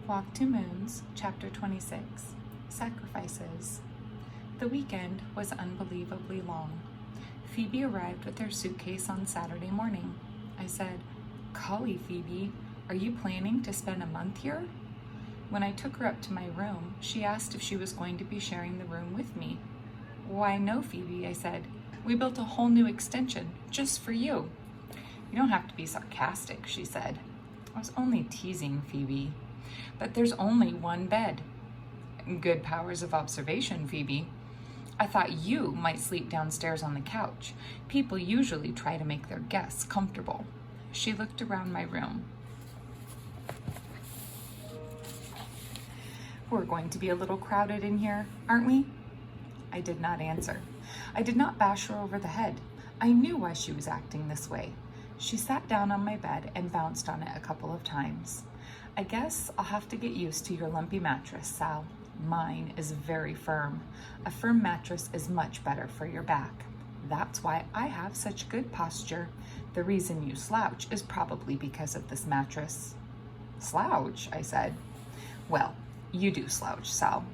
Walk Two Moons, Chapter 26, Sacrifices. The weekend was unbelievably long. Phoebe arrived with her suitcase on Saturday morning. I said, "Golly, Phoebe, are you planning to spend a month here?" When I took her up to my room, she asked if she was going to be sharing the room with me. "Why, no, Phoebe," I said. "We built a whole new extension just for you." "You don't have to be sarcastic," she said. I was only teasing Phoebe. "But there's only one bed." "Good powers of observation, Phoebe. I thought you might sleep downstairs on the couch. People usually try to make their guests comfortable." She looked around my room. "We're going to be a little crowded in here, aren't we?" I did not answer. I did not bash her over the head. I knew why she was acting this way. She sat down on my bed and bounced on it a couple of times. "I guess I'll have to get used to your lumpy mattress, Sal. Mine is very firm. A firm mattress is much better for your back. That's why I have such good posture. The reason you slouch is probably because of this mattress." "Slouch?" I said. "Well, you do slouch, Sal.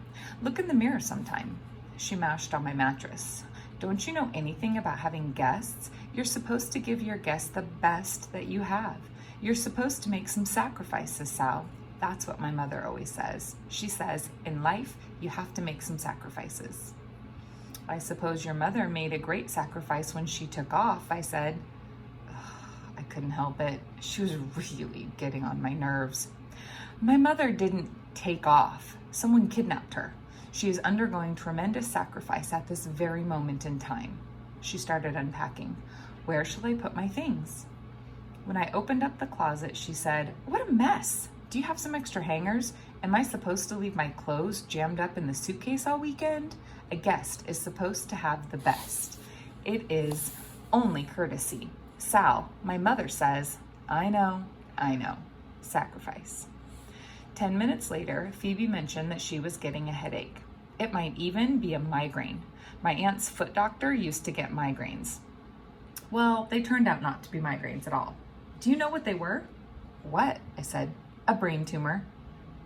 Look in the mirror sometime." She mashed on my mattress. "Don't you know anything about having guests? You're supposed to give your guests the best that you have. You're supposed to make some sacrifices, Sal. That's what my mother always says. She says, in life, you have to make some sacrifices." "I suppose your mother made a great sacrifice when she took off," I said. I couldn't help it. She was really getting on my nerves. "My mother didn't take off. Someone kidnapped her. She is undergoing tremendous sacrifice at this very moment in time." She started unpacking. "Where shall I put my things?" When I opened up the closet, she said, "What a mess. Do you have some extra hangers? Am I supposed to leave my clothes jammed up in the suitcase all weekend? A guest is supposed to have the best. It is only courtesy. Sal, my mother says." I know. Sacrifice." 10 minutes later, Phoebe mentioned that she was getting a headache. It might even be a migraine. My aunt's foot doctor used to get migraines. Well, they turned out not to be migraines at all. "Do you know what they were?" "What?" I said. "A brain tumor."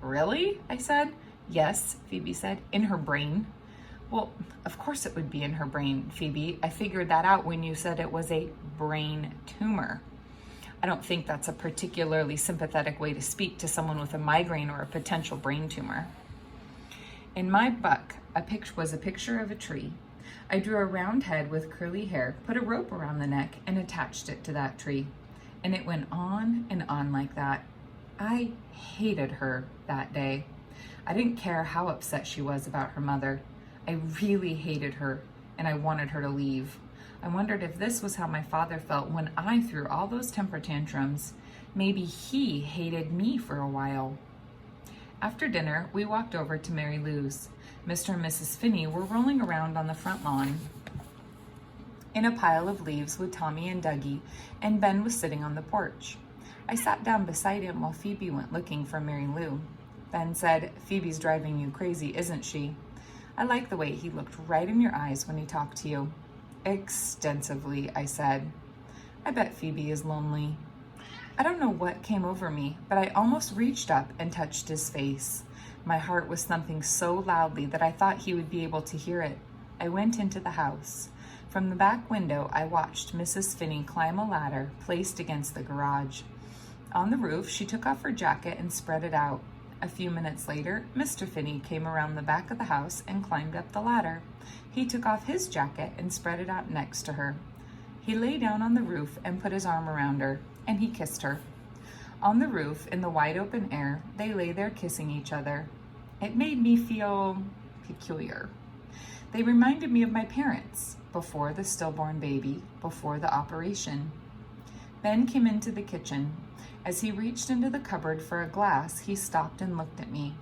"Really?" I said. "Yes," Phoebe said. "In her brain." "Well, of course it would be in her brain, Phoebe. I figured that out when you said it was a brain tumor." I don't think that's a particularly sympathetic way to speak to someone with a migraine or a potential brain tumor. In my book, was a picture of a tree. I drew a round head with curly hair, put a rope around the neck, and attached it to that tree. And it went on and on like that. I hated her that day. I didn't care how upset she was about her mother. I really hated her, and I wanted her to leave. I wondered if this was how my father felt when I threw all those temper tantrums. Maybe he hated me for a while. After dinner, we walked over to Mary Lou's. Mr. and Mrs. Finney were rolling around on the front lawn in a pile of leaves with Tommy and Dougie, and Ben was sitting on the porch. I sat down beside him while Phoebe went looking for Mary Lou. Ben said, "Phoebe's driving you crazy, isn't she? I like the way he looked right in your eyes when he talked to you." "Extensively," I said. "I bet Phoebe is lonely." I don't know what came over me, but I almost reached up and touched his face. My heart was thumping so loudly that I thought he would be able to hear it. I went into the house. From the back window, I watched Mrs. Finney climb a ladder placed against the garage. On the roof, she took off her jacket and spread it out. A few minutes later, Mr. Finney came around the back of the house and climbed up the ladder. He took off his jacket and spread it out next to her. He lay down on the roof and put his arm around her, and he kissed her. On the roof, in the wide open air, they lay there kissing each other. It made me feel peculiar. They reminded me of my parents, before the stillborn baby, before the operation. Ben came into the kitchen. As he reached into the cupboard for a glass, he stopped and looked at me.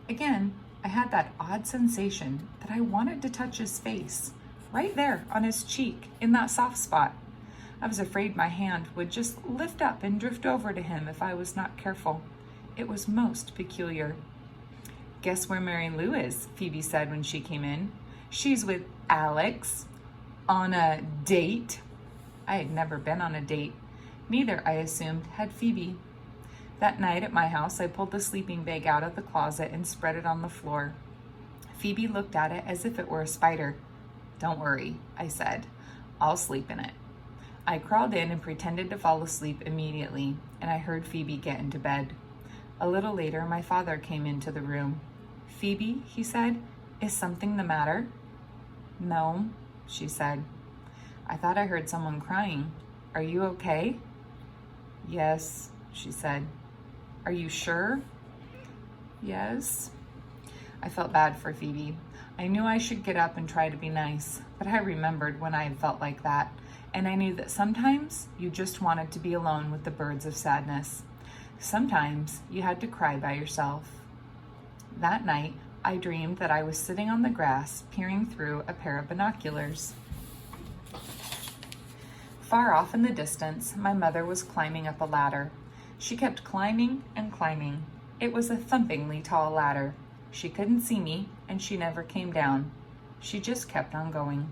Again, I had that odd sensation that I wanted to touch his face, right there on his cheek, in that soft spot. I was afraid my hand would just lift up and drift over to him if I was not careful. It was most peculiar. "Guess where Mary Lou is?" Phoebe said when she came in. "She's with Alex on a date." I had never been on a date. Neither, I assumed, had Phoebe. That night at my house, I pulled the sleeping bag out of the closet and spread it on the floor. Phoebe looked at it as if it were a spider. "Don't worry," I said. "I'll sleep in it." I crawled in and pretended to fall asleep immediately, and I heard Phoebe get into bed. A little later, my father came into the room. "Phoebe," he said, "is something the matter?" "No," she said. "I thought I heard someone crying. Are you okay?" "Yes," she said. "Are you sure?" "Yes." I felt bad for Phoebe. I knew I should get up and try to be nice, but I remembered when I had felt like that, and I knew that sometimes you just wanted to be alone with the birds of sadness. Sometimes you had to cry by yourself. That night, I dreamed that I was sitting on the grass peering through a pair of binoculars. Far off in the distance, my mother was climbing up a ladder. She kept climbing and climbing. It was a thumpingly tall ladder. She couldn't see me, and she never came down. She just kept on going.